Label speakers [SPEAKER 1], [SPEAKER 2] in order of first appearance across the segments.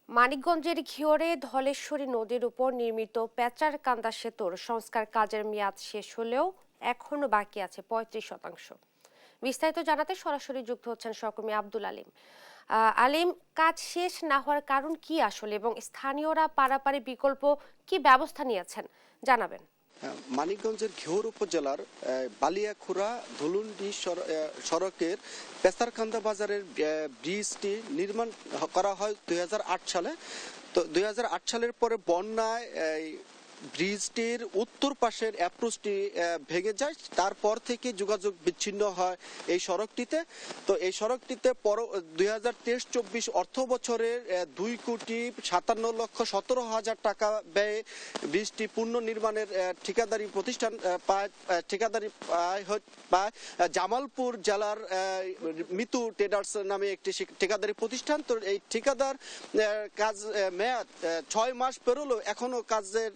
[SPEAKER 1] মানিকগঞ্জের ঘিওরে ধলেশ্বরী নদীর উপর নির্মিত পেচারকান্দা সেতুর সংস্কার কাজের মেয়াদ শেষ হলেও এখনো বাকি আছে ৩৫%। বিস্তারিত জানাতে সরাসরি যুক্ত হচ্ছেন সহকর্মী আব্দুল আলিম। আলিম, কাজ শেষ না হওয়ার কারণ কি আসলে এবং স্থানীয়রা পারাপারে বিকল্প কি ব্যবস্থা নিয়েছেন জানাবেন।
[SPEAKER 2] মানিকগঞ্জের ঘিওর উপজেলার বালিয়াখুড়া ধুলুন্ডি সড়কের পেসারকান্দা বাজারের ব্রিজটি নির্মাণ করা হয় ২০০৮ সালে। তো ২০০৮ সালের পরে বন্যায় ব্রিজটির উত্তর পাশের অ্যাপ্রোচটি ভেঙে যায়, তারপর থেকে যোগাযোগ বিচ্ছিন্ন হয় এই সড়কটিতে। তো এই সড়কটিতে ২০২৩-২৪ অর্থ বছরের ২,৫৭,১৭,০০০ টাকা ব্যয়ে ব্রিজটি পুনর্নির্মাণের ঠিকাদারি প্রতিষ্ঠান ঠিকাদারি পায় জামালপুর জেলার মিতু ট্রেডার্স নামে একটি ঠিকাদারি প্রতিষ্ঠান। তো এই ঠিকাদার কাজ মেয়াদ ৬ মাস পেরোলেও এখনো কাজের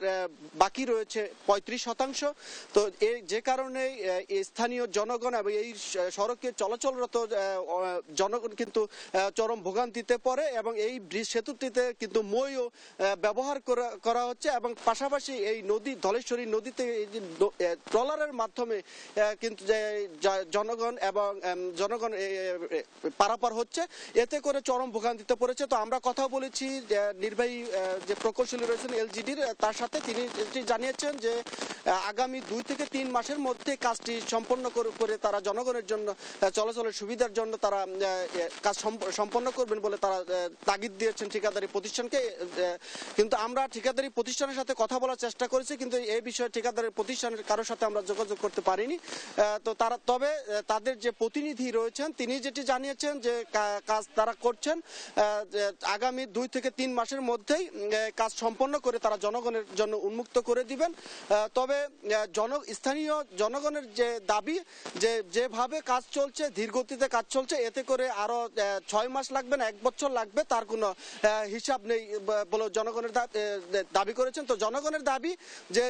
[SPEAKER 2] বাকি রয়েছে ৩৫%। তো যে কারণে স্থানীয় জনগণ এবং এই সড়কে চলাচলরত জনগণ কিন্তু চরম ভোগান্তিতে পড়ে এবং এই ব্রিজ সেতুটিতে কিন্তু মইও ব্যবহার করা হচ্ছে এবং পাশাপাশি এই নদী ধলেশ্বরী নদীতে ট্রলারের মাধ্যমে কিন্তু জনগণ পারাপার হচ্ছে, এতে করে চরম ভোগান্তিতে পড়েছে। তো আমরা কথা বলেছি নির্বাহী যে প্রকৌশলী রয়েছেন এলজিডির, তার সাথে তিনি জানিয়েছেন যে আগামী ২ থেকে ৩ মাসের মধ্যে কাজটি সম্পন্ন করে তারা জনগণের জন্য চলাচলের সুবিধার জন্য তারা কাজ সম্পন্ন করবেন বলে তারা তাগিদ দিয়েছেন ঠিকাদারি প্রতিষ্ঠানকে। কিন্তু আমরা ঠিকাদারি প্রতিষ্ঠানের সাথে কথা বলার চেষ্টা করেছি, কিন্তু এই বিষয়ে ঠিকাদারি প্রতিষ্ঠানের কারোর সাথে আমরা যোগাযোগ করতে পারিনি। তো তবে তাদের যে প্রতিনিধি রয়েছেন তিনি যেটি জানিয়েছেন যে কাজ তারা করছেন, আগামী ২ থেকে ৩ মাসের মধ্যেই কাজ সম্পন্ন করে তারা জনগণের জন্য উন্মুক্ত করে দিবেন। তবে স্থানীয় জনগণের যে দাবি যে যেভাবে কাজ চলছে, ধীরগতিতে কাজ চলছে, এতে করে আরো ৬ মাস লাগবে না ১ বছর লাগবে তার কোনো হিসাব নেই বলে জনগণের দাবি করেছেন। তো জনগণের দাবি যে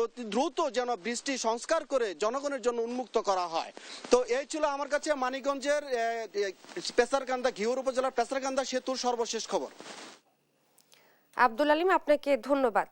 [SPEAKER 2] অতি দ্রুত যেন ব্রিজটি সংস্কার করে জনগণের জন্য উন্মুক্ত করা হয়। তো এই ছিল আমার কাছে মানিকগঞ্জের পেসারকান্দা ঘিওর উপজেলার পেসারকান্দা সেতুর সর্বশেষ খবর।
[SPEAKER 1] আব্দুল আলিম, আপনাকে ধন্যবাদ।